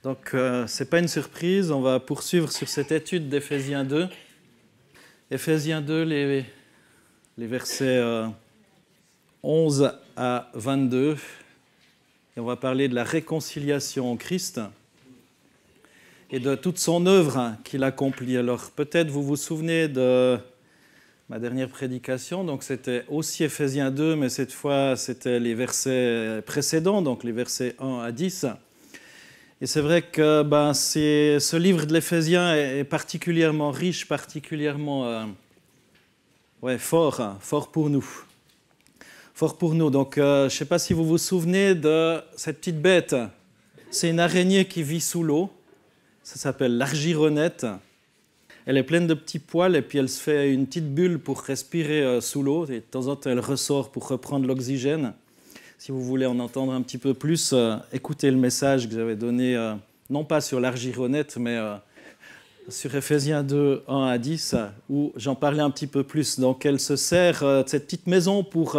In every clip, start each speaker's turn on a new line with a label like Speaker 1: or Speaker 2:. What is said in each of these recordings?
Speaker 1: Donc, ce n'est pas une surprise, on va poursuivre sur cette étude d'Éphésiens 2. Éphésiens 2, les versets 11 à 22. Et on va parler de la réconciliation en Christ et de toute son œuvre qu'il accomplit. Alors, peut-être vous vous souvenez de ma dernière prédication, donc c'était aussi Éphésiens 2, mais cette fois, c'était les versets précédents, donc les versets 1 à 10. Et c'est vrai que ce livre de l'Éphésiens est particulièrement riche, particulièrement fort pour nous. Fort pour nous. Donc, je ne sais pas si vous vous souvenez de cette petite bête. C'est une araignée qui vit sous l'eau. Ça s'appelle l'argironnette. Elle est pleine de petits poils et puis elle se fait une petite bulle pour respirer sous l'eau. Et de temps en temps, elle ressort pour reprendre l'oxygène. Si vous voulez en entendre un petit peu plus, écoutez le message que j'avais donné, non pas sur l'argironnette, mais sur Éphésiens 2, 1 à 10, où j'en parlais un petit peu plus. Donc elle se sert de cette petite maison pour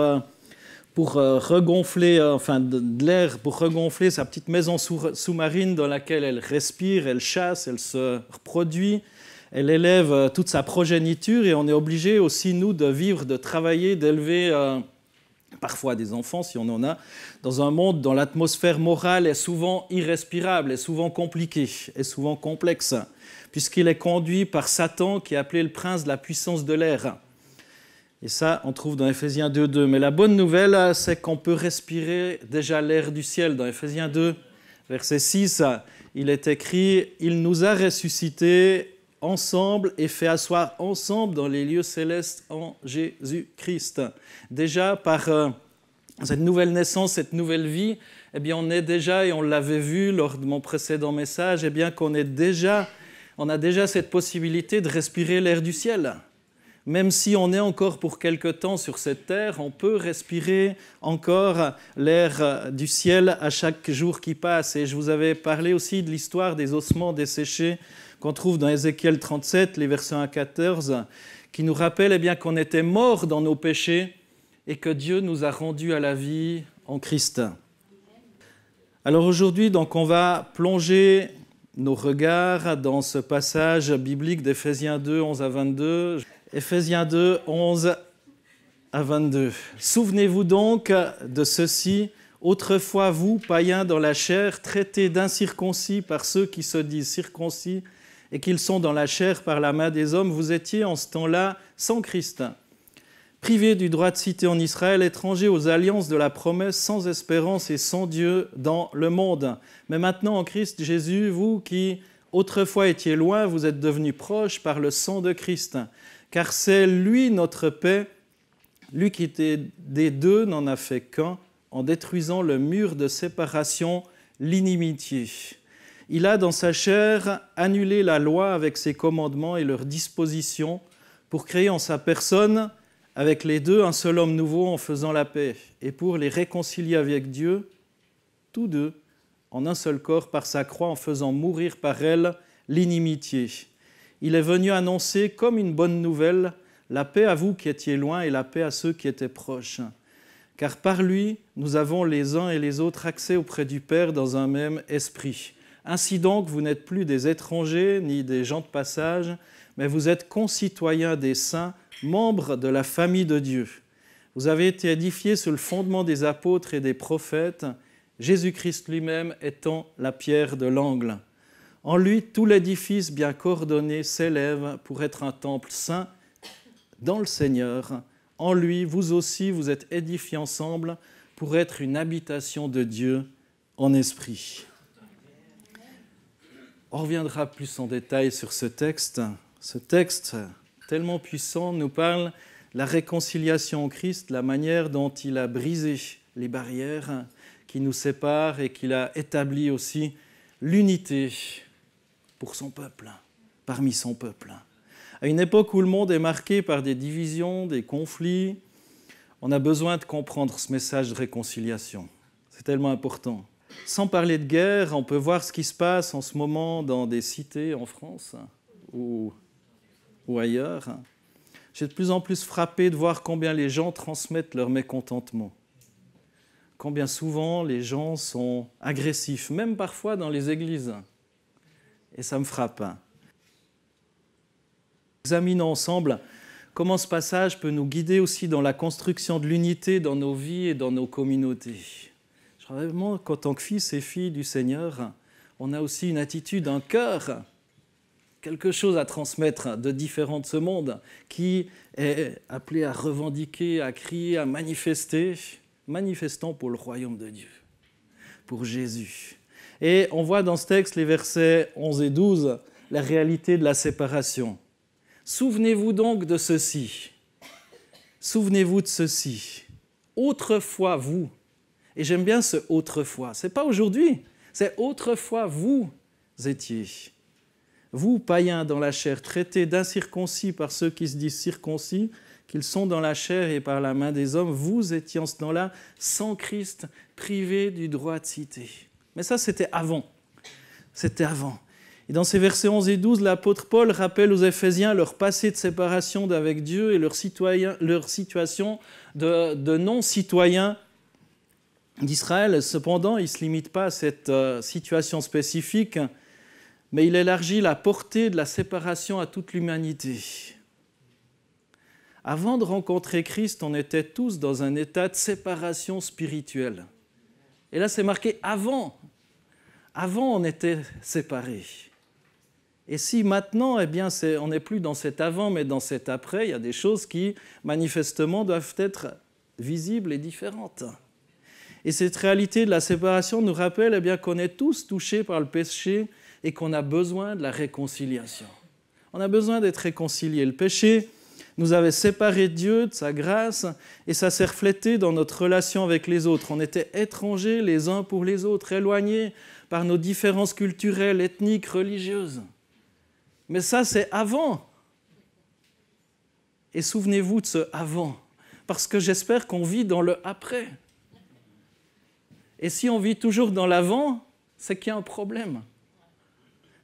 Speaker 1: regonfler, de l'air, pour regonfler sa petite maison sous-marine dans laquelle elle respire, elle chasse, elle se reproduit, elle élève toute sa progéniture et on est obligé aussi, nous, de vivre, de travailler, d'élever parfois des enfants, si on en a, dans un monde dont l'atmosphère morale est souvent irrespirable, est souvent compliquée, est souvent complexe, puisqu'il est conduit par Satan, qui est appelé le prince de la puissance de l'air. Et ça, on trouve dans Éphésiens 2, 2. Mais la bonne nouvelle, c'est qu'on peut respirer déjà l'air du ciel. Dans Éphésiens 2, verset 6, il est écrit « Il nous a ressuscités ensemble et fait asseoir ensemble dans les lieux célestes en Jésus-Christ. » Déjà, par cette nouvelle naissance, cette nouvelle vie, eh bien, on est déjà, et on l'avait vu lors de mon précédent message, eh bien, on a déjà cette possibilité de respirer l'air du ciel. Même si on est encore pour quelque temps sur cette terre, on peut respirer encore l'air du ciel à chaque jour qui passe. Et je vous avais parlé aussi de l'histoire des ossements desséchés qu'on trouve dans Ézéchiel 37, les versets 1 à 14, qui nous rappellent eh bien, qu'on était morts dans nos péchés et que Dieu nous a rendus à la vie en Christ. Alors aujourd'hui, donc, on va plonger nos regards dans ce passage biblique d'Éphésiens 2, 11 à 22. Éphésiens 2, 11 à 22. Souvenez-vous donc de ceci. Autrefois, vous, païens dans la chair, traités d'incirconcis par ceux qui se disent circoncis et qu'ils sont dans la chair par la main des hommes, vous étiez en ce temps-là sans Christ, privés du droit de cité en Israël, étrangers aux alliances de la promesse, sans espérance et sans Dieu dans le monde. Mais maintenant, en Christ Jésus, vous qui autrefois étiez loin, vous êtes devenus proches par le sang de Christ. Car c'est lui notre paix, lui qui était des deux n'en a fait qu'un, en détruisant le mur de séparation, l'inimitié. Il a dans sa chair annulé la loi avec ses commandements et leurs dispositions pour créer en sa personne, avec les deux, un seul homme nouveau en faisant la paix, et pour les réconcilier avec Dieu, tous deux, en un seul corps par sa croix, en faisant mourir par elle l'inimitié. Il est venu annoncer comme une bonne nouvelle la paix à vous qui étiez loin et la paix à ceux qui étaient proches. Car par lui, nous avons les uns et les autres accès auprès du Père dans un même esprit. Ainsi donc, vous n'êtes plus des étrangers ni des gens de passage, mais vous êtes concitoyens des saints, membres de la famille de Dieu. Vous avez été édifiés sur le fondement des apôtres et des prophètes, Jésus-Christ lui-même étant la pierre de l'angle. En lui, tout l'édifice bien coordonné s'élève pour être un temple saint dans le Seigneur. En lui, vous aussi, vous êtes édifiés ensemble pour être une habitation de Dieu en esprit. On reviendra plus en détail sur ce texte. Ce texte, tellement puissant, nous parle de la réconciliation en Christ, la manière dont il a brisé les barrières qui nous séparent et qu'il a établi aussi l'unité pour son peuple, parmi son peuple. À une époque où le monde est marqué par des divisions, des conflits, on a besoin de comprendre ce message de réconciliation. C'est tellement important. Sans parler de guerre, on peut voir ce qui se passe en ce moment dans des cités en France ou ailleurs. J'ai de plus en plus frappé de voir combien les gens transmettent leur mécontentement. Combien souvent les gens sont agressifs, même parfois dans les églises. Et ça me frappe. Examinons ensemble comment ce passage peut nous guider aussi dans la construction de l'unité dans nos vies et dans nos communautés. Je crois vraiment qu'en tant que fils et filles du Seigneur, on a aussi une attitude, un cœur, quelque chose à transmettre de différent de ce monde, qui est appelé à revendiquer, à crier, à manifester, manifestant pour le royaume de Dieu, pour Jésus. Et on voit dans ce texte, les versets 11 et 12, la réalité de la séparation. Souvenez-vous donc de ceci. Souvenez-vous de ceci. Autrefois, vous, et j'aime bien ce « autrefois », ce n'est pas aujourd'hui, c'est « autrefois, vous étiez ». Vous, païens dans la chair, traités d'incirconcis par ceux qui se disent circoncis, qu'ils sont dans la chair et par la main des hommes, vous étiez en ce temps-là sans Christ, privés du droit de cité. Mais ça, c'était avant. C'était avant. Et dans ces versets 11 et 12, l'apôtre Paul rappelle aux Éphésiens leur passé de séparation d'avec Dieu et leur situation de non-citoyens d'Israël. Cependant, il ne se limite pas à cette situation spécifique, mais il élargit la portée de la séparation à toute l'humanité. Avant de rencontrer Christ, on était tous dans un état de séparation spirituelle. Et là, c'est marqué avant. Avant, on était séparés. Et si maintenant, eh bien, on n'est plus dans cet avant, mais dans cet après, il y a des choses qui, manifestement, doivent être visibles et différentes. Et cette réalité de la séparation nous rappelle eh bien, qu'on est tous touchés par le péché et qu'on a besoin de la réconciliation. On a besoin d'être réconciliés. Le péché nous avait séparés de Dieu, de sa grâce, et ça s'est reflété dans notre relation avec les autres. On était étrangers les uns pour les autres, éloignés par nos différences culturelles, ethniques, religieuses. Mais ça, c'est avant. Et souvenez-vous de ce avant, parce que j'espère qu'on vit dans le après. Et si on vit toujours dans l'avant, c'est qu'il y a un problème.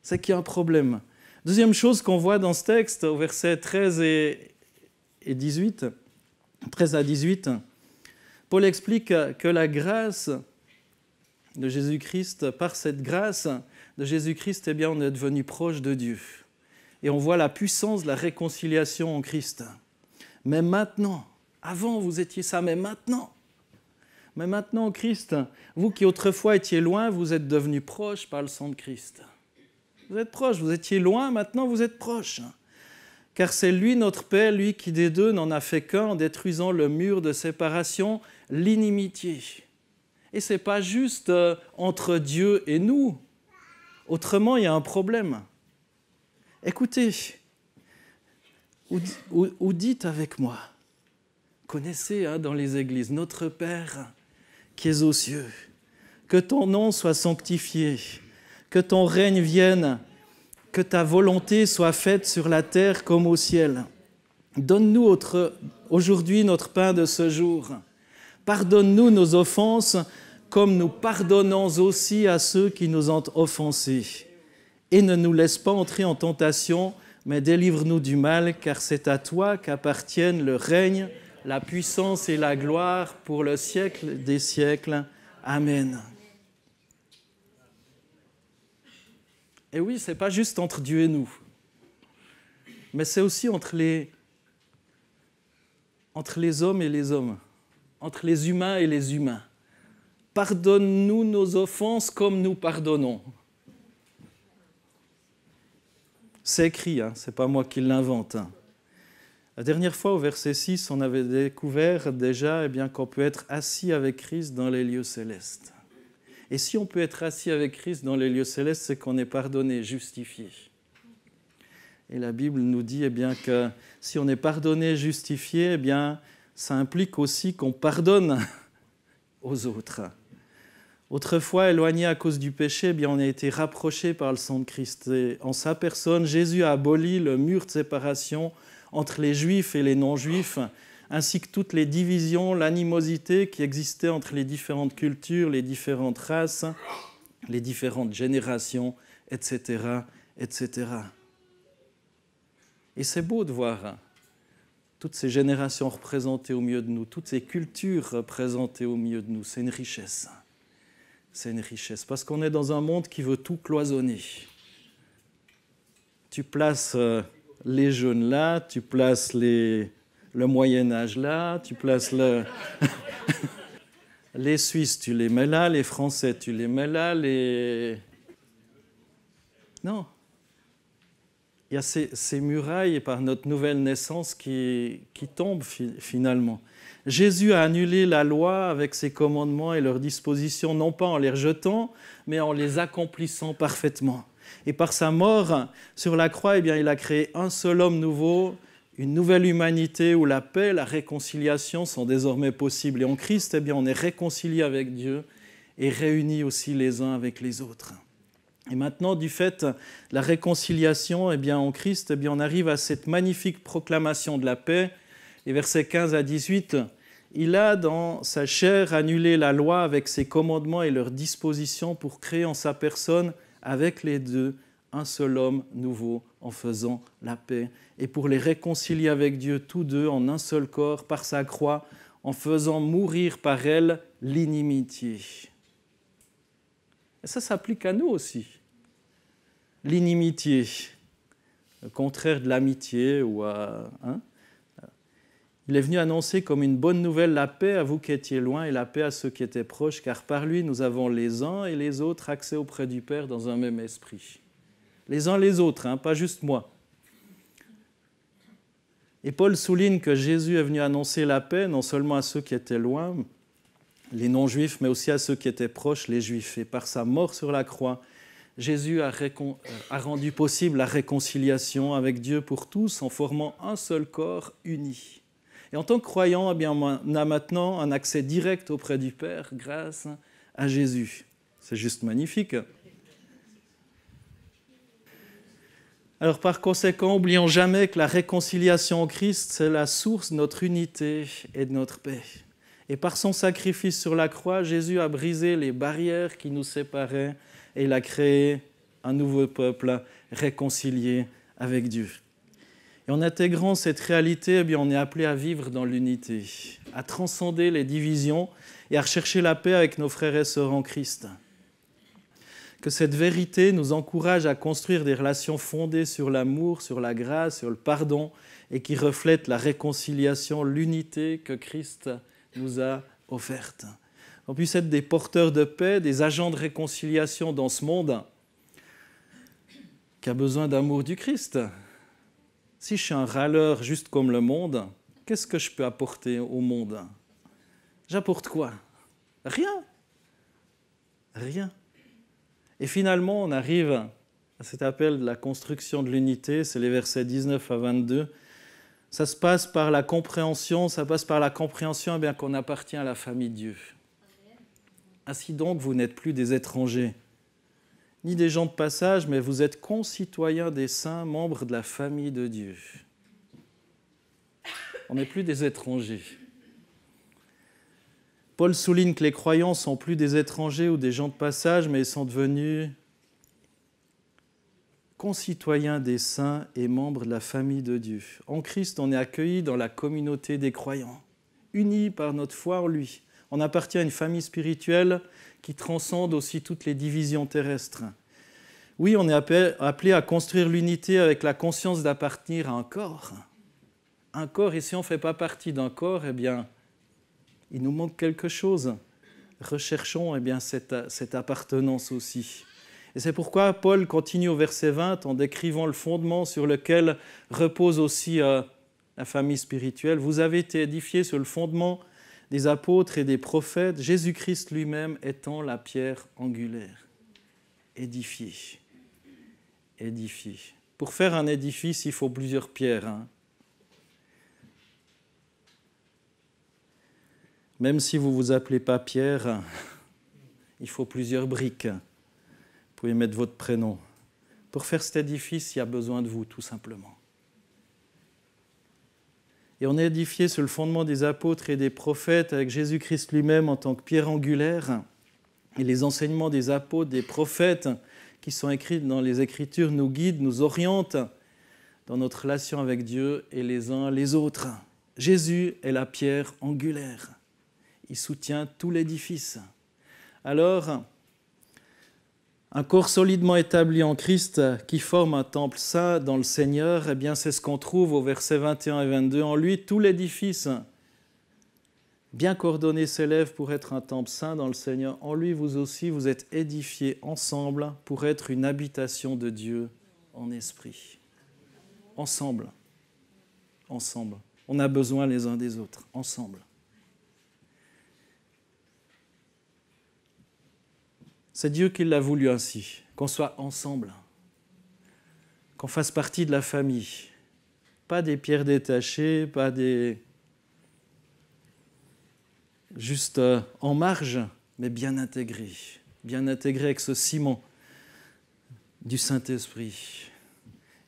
Speaker 1: C'est qu'il y a un problème. Deuxième chose qu'on voit dans ce texte, au verset 13 et 18, 13 à 18, Paul explique que la grâce de Jésus-Christ, par cette grâce de Jésus-Christ, eh bien, on est devenu proche de Dieu. Et on voit la puissance de la réconciliation en Christ. Mais maintenant, avant vous étiez ça, mais maintenant Christ, vous qui autrefois étiez loin, vous êtes devenus proches par le sang de Christ. Vous êtes proches, vous étiez loin, maintenant vous êtes proches. Car c'est lui notre Père, lui qui des deux n'en a fait qu'un en détruisant le mur de séparation, l'inimitié. Et ce n'est pas juste entre Dieu et nous. Autrement, il y a un problème. Écoutez, ou dites avec moi, connaissez dans les églises, notre Père qui es aux cieux, que ton nom soit sanctifié, que ton règne vienne, que ta volonté soit faite sur la terre comme au ciel. Donne-nous aujourd'hui notre pain de ce jour. Pardonne-nous nos offenses comme nous pardonnons aussi à ceux qui nous ont offensés. Et ne nous laisse pas entrer en tentation, mais délivre-nous du mal, car c'est à toi qu'appartiennent le règne, la puissance et la gloire pour le siècle des siècles. Amen. Et oui, ce n'est pas juste entre Dieu et nous, mais c'est aussi entre les hommes et les hommes, entre les humains et les humains. Pardonne-nous nos offenses comme nous pardonnons. C'est écrit, ce n'est pas moi qui l'invente. La dernière fois, au verset 6, on avait découvert déjà qu'on peut être assis avec Christ dans les lieux célestes. Et si on peut être assis avec Christ dans les lieux célestes, c'est qu'on est pardonné, justifié. Et la Bible nous dit que si on est pardonné, justifié, ça implique aussi qu'on pardonne aux autres. Autrefois, éloigné à cause du péché, on a été rapproché par le sang de Christ. Et en sa personne, Jésus a aboli le mur de séparation entre les Juifs et les non-Juifs, ainsi que toutes les divisions, l'animosité qui existait entre les différentes cultures, les différentes races, les différentes générations, etc., etc. Et c'est beau de voir toutes ces générations représentées au milieu de nous, toutes ces cultures représentées au milieu de nous. C'est une richesse. C'est une richesse, parce qu'on est dans un monde qui veut tout cloisonner. tu places les jeunes là, tu places le Moyen-Âge là, tu places les Suisses, tu les mets là, les Français, tu les mets là, Non. Il y a ces murailles par notre nouvelle naissance qui tombent finalement. Jésus a annulé la loi avec ses commandements et leurs dispositions, non pas en les rejetant, mais en les accomplissant parfaitement. Et par sa mort sur la croix, il a créé un seul homme nouveau, une nouvelle humanité où la paix, la réconciliation sont désormais possibles. Et en Christ, on est réconciliés avec Dieu et réunis aussi les uns avec les autres. Et maintenant, du fait de la réconciliation, en Christ, on arrive à cette magnifique proclamation de la paix. Et versets 15 à 18, il a dans sa chair annulé la loi avec ses commandements et leurs dispositions pour créer en sa personne, avec les deux, un seul homme nouveau en faisant la paix. Et pour les réconcilier avec Dieu tous deux en un seul corps par sa croix, en faisant mourir par elle l'inimitié. Et ça s'applique à nous aussi. L'inimitié, le contraire de l'amitié. Il est venu annoncer comme une bonne nouvelle la paix à vous qui étiez loin et la paix à ceux qui étaient proches, car par lui nous avons les uns et les autres accès auprès du Père dans un même esprit. Les uns les autres, pas juste moi. Et Paul souligne que Jésus est venu annoncer la paix non seulement à ceux qui étaient loin, les non-juifs, mais aussi à ceux qui étaient proches, les juifs. Et par sa mort sur la croix, Jésus a rendu possible la réconciliation avec Dieu pour tous en formant un seul corps uni. Et en tant que croyants, on a maintenant un accès direct auprès du Père grâce à Jésus. C'est juste magnifique. Alors par conséquent, n'oublions jamais que la réconciliation en Christ, c'est la source de notre unité et de notre paix. Et par son sacrifice sur la croix, Jésus a brisé les barrières qui nous séparaient et il a créé un nouveau peuple réconcilié avec Dieu. Et en intégrant cette réalité, on est appelé à vivre dans l'unité, à transcender les divisions et à rechercher la paix avec nos frères et sœurs en Christ. Que cette vérité nous encourage à construire des relations fondées sur l'amour, sur la grâce, sur le pardon et qui reflètent la réconciliation, l'unité que Christ nous a offerte. On puisse être des porteurs de paix, des agents de réconciliation dans ce monde qui a besoin d'amour du Christ. Si je suis un râleur juste comme le monde, qu'est-ce que je peux apporter au monde? J'apporte quoi? Rien. Rien. Et finalement, on arrive à cet appel de la construction de l'unité, c'est les versets 19 à 22. Ça se passe par la compréhension, qu'on appartient à la famille de Dieu. Ainsi donc, vous n'êtes plus des étrangers, ni des gens de passage, mais vous êtes concitoyens des saints, membres de la famille de Dieu. On n'est plus des étrangers. Paul souligne que les croyants ne sont plus des étrangers ou des gens de passage, mais ils sont devenus concitoyens des saints et membres de la famille de Dieu. En Christ, on est accueillis dans la communauté des croyants, unis par notre foi en lui. On appartient à une famille spirituelle qui transcende aussi toutes les divisions terrestres. Oui, on est appelé à construire l'unité avec la conscience d'appartenir à un corps. Un corps, et si on ne fait pas partie d'un corps, il nous manque quelque chose. Recherchons cette appartenance aussi. Et c'est pourquoi Paul continue au verset 20 en décrivant le fondement sur lequel repose aussi la famille spirituelle. Vous avez été édifiés sur le fondement des apôtres et des prophètes, Jésus-Christ lui-même étant la pierre angulaire. Édifié. Édifié. Pour faire un édifice, il faut plusieurs pierres. Même si vous ne vous appelez pas Pierre, il faut plusieurs briques. Vous pouvez mettre votre prénom. Pour faire cet édifice, il y a besoin de vous, tout simplement. Et on est édifié sur le fondement des apôtres et des prophètes, avec Jésus-Christ lui-même en tant que pierre angulaire. Et les enseignements des apôtres, des prophètes, qui sont écrits dans les Écritures, nous guident, nous orientent dans notre relation avec Dieu et les uns les autres. Jésus est la pierre angulaire. Il soutient tout l'édifice. Alors, Un corps solidement établi en Christ qui forme un temple saint dans le Seigneur, eh bien c'est ce qu'on trouve au verset 21 et 22. En lui, tout l'édifice bien coordonné s'élève pour être un temple saint dans le Seigneur. En lui, vous aussi, vous êtes édifiés ensemble pour être une habitation de Dieu en esprit. Ensemble. Ensemble. On a besoin les uns des autres. Ensemble. C'est Dieu qui l'a voulu ainsi, qu'on soit ensemble, qu'on fasse partie de la famille. Pas des pierres détachées, pas des... juste en marge, mais bien intégrés avec ce ciment du Saint-Esprit.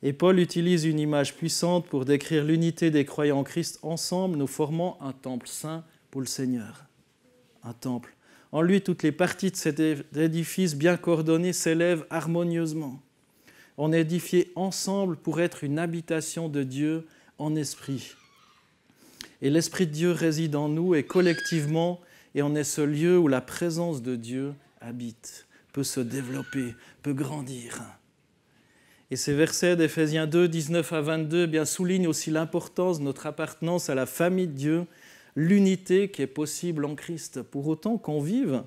Speaker 1: Et Paul utilise une image puissante pour décrire l'unité des croyants en Christ. Ensemble, nous formons un temple saint pour le Seigneur. Un temple. En lui, toutes les parties de cet édifice bien coordonné s'élèvent harmonieusement. On est édifiés ensemble pour être une habitation de Dieu en esprit. Et l'Esprit de Dieu réside en nous et collectivement, et on est ce lieu où la présence de Dieu habite, peut se développer, peut grandir. Et ces versets d'Éphésiens 2, 19 à 22 eh bien, soulignent aussi l'importance de notre appartenance à la famille de Dieu, l'unité qui est possible en Christ, pour autant qu'on vive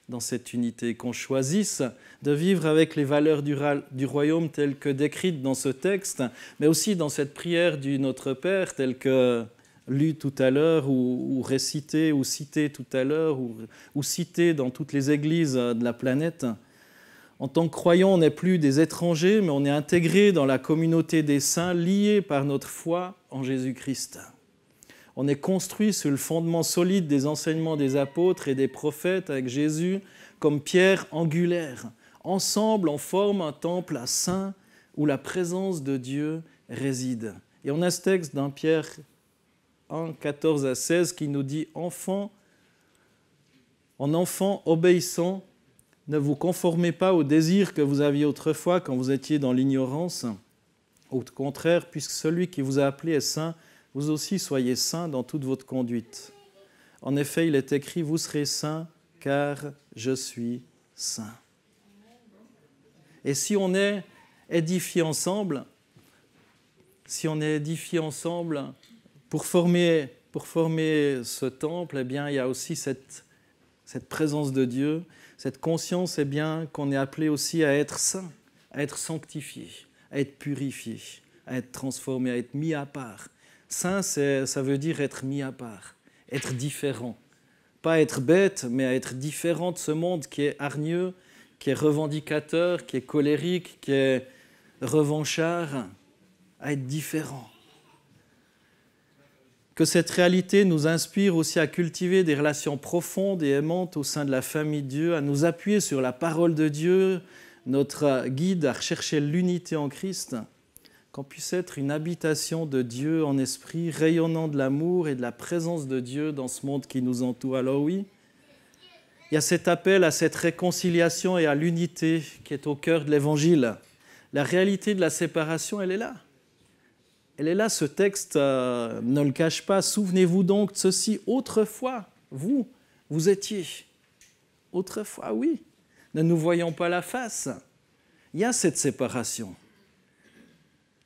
Speaker 1: dans cette unité, qu'on choisisse de vivre avec les valeurs du royaume telles que décrites dans ce texte, mais aussi dans cette prière du Notre Père telle que lue tout à l'heure ou récitée ou citée tout à l'heure ou citée dans toutes les églises de la planète. En tant que croyants, on n'est plus des étrangers, mais on est intégrés dans la communauté des saints, liés par notre foi en Jésus-Christ. On est construit sur le fondement solide des enseignements des apôtres et des prophètes avec Jésus comme pierre angulaire. Ensemble, on forme un temple saint où la présence de Dieu réside. Et on a ce texte dans Pierre 1, 14 à 16 qui nous dit « Enfants, en enfants obéissants, ne vous conformez pas aux désirs que vous aviez autrefois quand vous étiez dans l'ignorance. Au contraire, puisque celui qui vous a appelé est saint, vous aussi soyez saints dans toute votre conduite. En effet, il est écrit, vous serez saints, car je suis saint. » Et si on est édifiés ensemble, pour former ce temple, eh bien, il y a aussi cette présence de Dieu, cette conscience qu'on est appelé aussi à être saint, à être sanctifié, à être purifié, à être transformé, à être mis à part. Saint, ça veut dire être mis à part, être différent. Pas être bête, mais à être différent de ce monde qui est hargneux, qui est revendicateur, qui est colérique, qui est revanchard, à être différent. Que cette réalité nous inspire aussi à cultiver des relations profondes et aimantes au sein de la famille de Dieu, à nous appuyer sur la parole de Dieu, notre guide à rechercher l'unité en Christ, qu'on puisse être une habitation de Dieu en esprit, rayonnant de l'amour et de la présence de Dieu dans ce monde qui nous entoure. Alors oui, il y a cet appel à cette réconciliation et à l'unité qui est au cœur de l'Évangile. La réalité de la séparation, elle est là. Elle est là, ce texte ne le cache pas. Souvenez-vous donc de ceci. Autrefois, vous étiez. Autrefois, oui. Ne nous voyons pas la face. Il y a cette séparation.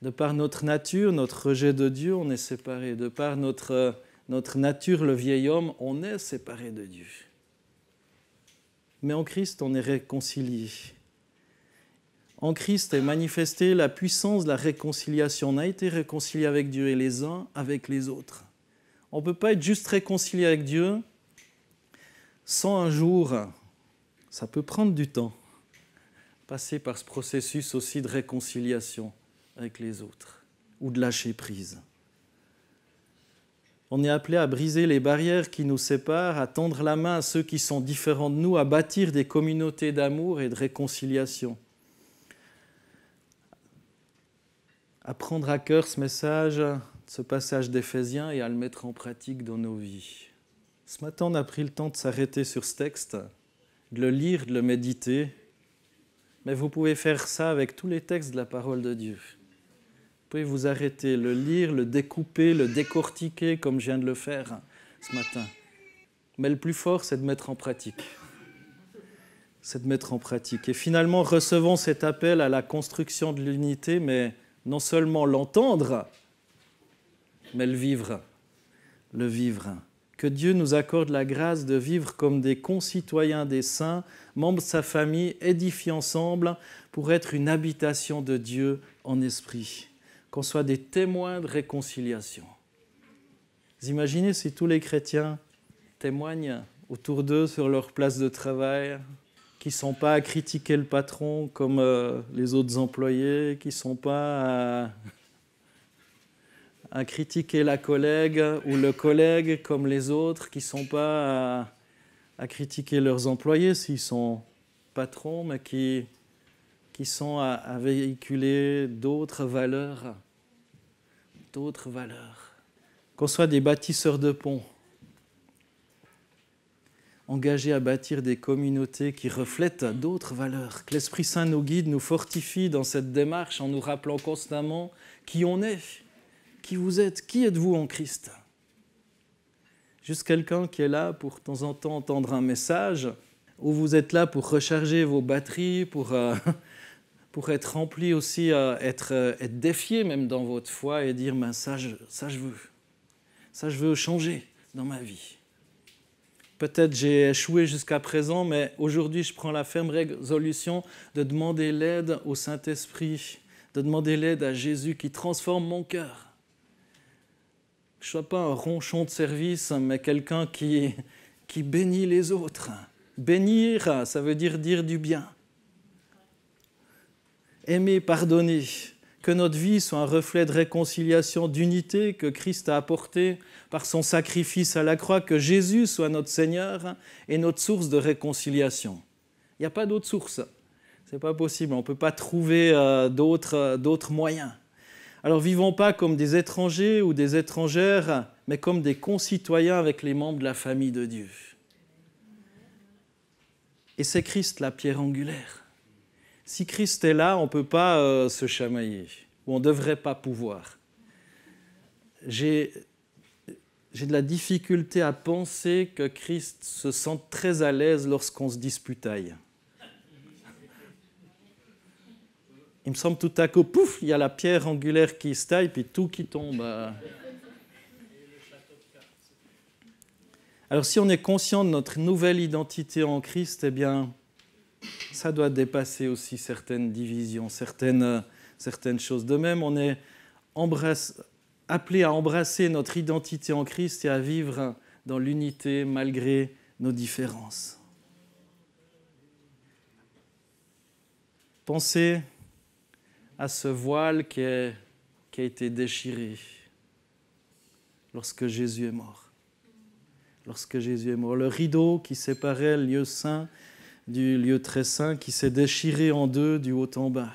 Speaker 1: De par notre nature, notre rejet de Dieu, on est séparés. De par notre nature, le vieil homme, on est séparés de Dieu. Mais en Christ, on est réconciliés. En Christ est manifestée la puissance de la réconciliation. On a été réconciliés avec Dieu et les uns avec les autres. On ne peut pas être juste réconcilié avec Dieu sans un jour, ça peut prendre du temps, passer par ce processus aussi de réconciliation avec les autres ou de lâcher prise. On est appelé à briser les barrières qui nous séparent, à tendre la main à ceux qui sont différents de nous, à bâtir des communautés d'amour et de réconciliation. À prendre à cœur ce message, ce passage d'Éphésiens et à le mettre en pratique dans nos vies. Ce matin, on a pris le temps de s'arrêter sur ce texte, de le lire, de le méditer, mais vous pouvez faire ça avec tous les textes de la parole de Dieu. Vous pouvez vous arrêter, le lire, le découper, le décortiquer comme je viens de le faire ce matin. Mais le plus fort, c'est de mettre en pratique. c'est de mettre en pratique. Et finalement, recevons cet appel à la construction de l'unité, mais non seulement l'entendre, mais le vivre. Le vivre. Que Dieu nous accorde la grâce de vivre comme des concitoyens des saints, membres de sa famille, édifiés ensemble pour être une habitation de Dieu en esprit. Qu'on soit des témoins de réconciliation. Vous imaginez si tous les chrétiens témoignent autour d'eux sur leur place de travail, qui ne sont pas à critiquer le patron comme les autres employés, qui ne sont pas à critiquer la collègue ou le collègue comme les autres, qui ne sont pas à critiquer leurs employés s'ils sont patrons, mais qui sont à véhiculer d'autres valeurs. Qu'on soit des bâtisseurs de ponts, engagés à bâtir des communautés qui reflètent d'autres valeurs. Que l'Esprit Saint nous guide, nous fortifie dans cette démarche en nous rappelant constamment qui on est, qui vous êtes, qui êtes-vous en Christ. Juste quelqu'un qui est là pour de temps en temps entendre un message, ou vous êtes là pour recharger vos batteries, pour être rempli aussi, être défié même dans votre foi et dire ça je veux changer dans ma vie. Peut-être j'ai échoué jusqu'à présent, mais aujourd'hui, je prends la ferme résolution de demander l'aide au Saint-Esprit, de demander l'aide à Jésus qui transforme mon cœur. Que je ne sois pas un ronchon de service, mais quelqu'un qui bénit les autres. Bénir, ça veut dire du bien. Aimer, pardonner. Que notre vie soit un reflet de réconciliation, d'unité que Christ a apporté par son sacrifice à la croix, que Jésus soit notre Seigneur et notre source de réconciliation. Il n'y a pas d'autre source. Ce n'est pas possible. On ne peut pas trouver d'autres moyens. Alors vivons pas comme des étrangers ou des étrangères, mais comme des concitoyens avec les membres de la famille de Dieu. Et c'est Christ la pierre angulaire. Si Christ est là, on ne peut pas se chamailler, ou on ne devrait pas pouvoir. J'ai de la difficulté à penser que Christ se sente très à l'aise lorsqu'on se disputaille. Il me semble tout à coup, pouf, il y a la pierre angulaire qui se taille, puis tout qui tombe. Alors si on est conscient de notre nouvelle identité en Christ, eh bien, ça doit dépasser aussi certaines divisions, certaines choses. De même, on est appelé à embrasser notre identité en Christ et à vivre dans l'unité malgré nos différences. Pensez à ce voile qui a été déchiré lorsque Jésus est mort. Le rideau qui séparait le lieu saint du lieu très saint, qui s'est déchiré en deux du haut en bas.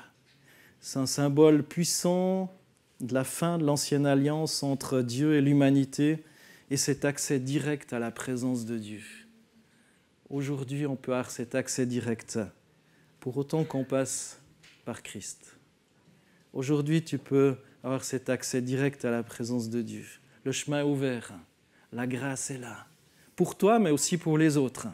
Speaker 1: C'est un symbole puissant de la fin de l'ancienne alliance entre Dieu et l'humanité et cet accès direct à la présence de Dieu. Aujourd'hui, on peut avoir cet accès direct, pour autant qu'on passe par Christ. Aujourd'hui, tu peux avoir cet accès direct à la présence de Dieu. Le chemin est ouvert, la grâce est là, pour toi, mais aussi pour les autres.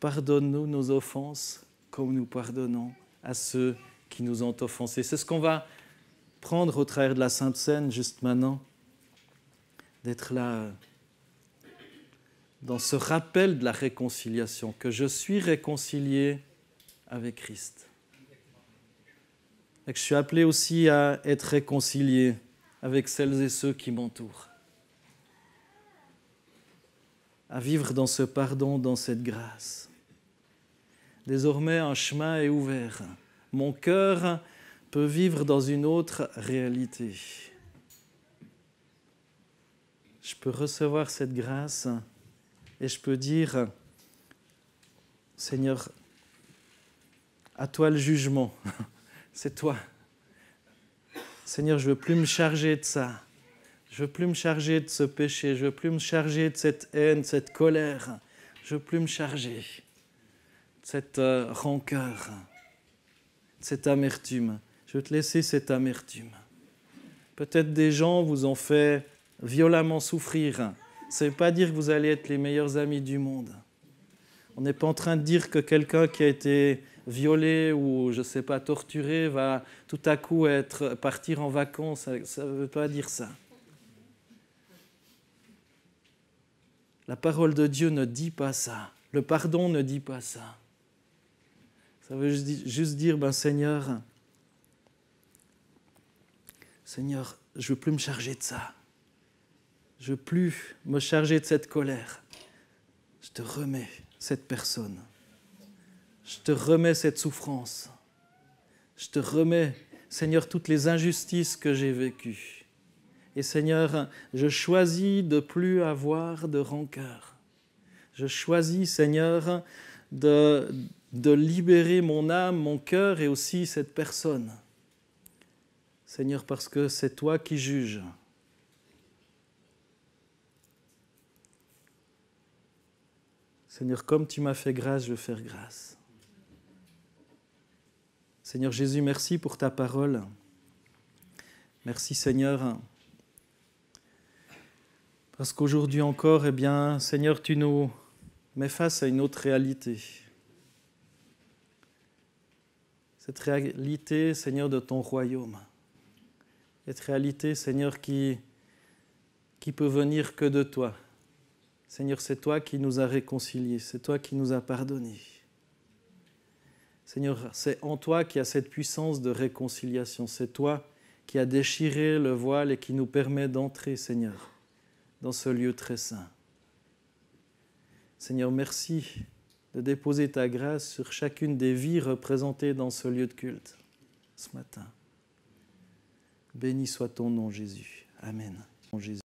Speaker 1: Pardonne-nous nos offenses comme nous pardonnons à ceux qui nous ont offensés. C'est ce qu'on va prendre au travers de la Sainte Seine juste maintenant, d'être là dans ce rappel de la réconciliation, que je suis réconcilié avec Christ. Et que je suis appelé aussi à être réconcilié avec celles et ceux qui m'entourent. À vivre dans ce pardon, dans cette grâce. Désormais, un chemin est ouvert. Mon cœur peut vivre dans une autre réalité. Je peux recevoir cette grâce et je peux dire, Seigneur, à toi le jugement, c'est toi. Seigneur, je ne veux plus me charger de ça. Je ne veux plus me charger de ce péché. Je ne veux plus me charger de cette haine, cette colère. Je ne veux plus me charger de cette rancœur, de cette amertume. Je veux te laisser cette amertume. Peut-être des gens vous ont fait violemment souffrir. Ça ne veut pas dire que vous allez être les meilleurs amis du monde. On n'est pas en train de dire que quelqu'un qui a été violé ou, je ne sais pas, torturé va tout à coup partir en vacances. Ça ne veut pas dire ça. La parole de Dieu ne dit pas ça. Le pardon ne dit pas ça. Ça veut juste dire, Seigneur, je ne veux plus me charger de ça. Je ne veux plus me charger de cette colère. Je te remets cette personne. Je te remets cette souffrance. Je te remets, Seigneur, toutes les injustices que j'ai vécues. Et Seigneur, je choisis de ne plus avoir de rancœur. Je choisis, Seigneur, de libérer mon âme, mon cœur et aussi cette personne. Seigneur, parce que c'est toi qui juges. Seigneur, comme tu m'as fait grâce, je veux faire grâce. Seigneur Jésus, merci pour ta parole. Merci, Seigneur, parce qu'aujourd'hui encore, Seigneur, tu nous mets face à une autre réalité. Cette réalité, Seigneur, de ton royaume. Cette réalité, Seigneur, qui peut venir que de toi. Seigneur, c'est toi qui nous as réconciliés, c'est toi qui nous as pardonnés. Seigneur, c'est en toi qu'il y a cette puissance de réconciliation. C'est toi qui as déchiré le voile et qui nous permet d'entrer, Seigneur, dans ce lieu très saint. Seigneur, merci de déposer ta grâce sur chacune des vies représentées dans ce lieu de culte ce matin. Béni soit ton nom, Jésus. Amen. Jésus.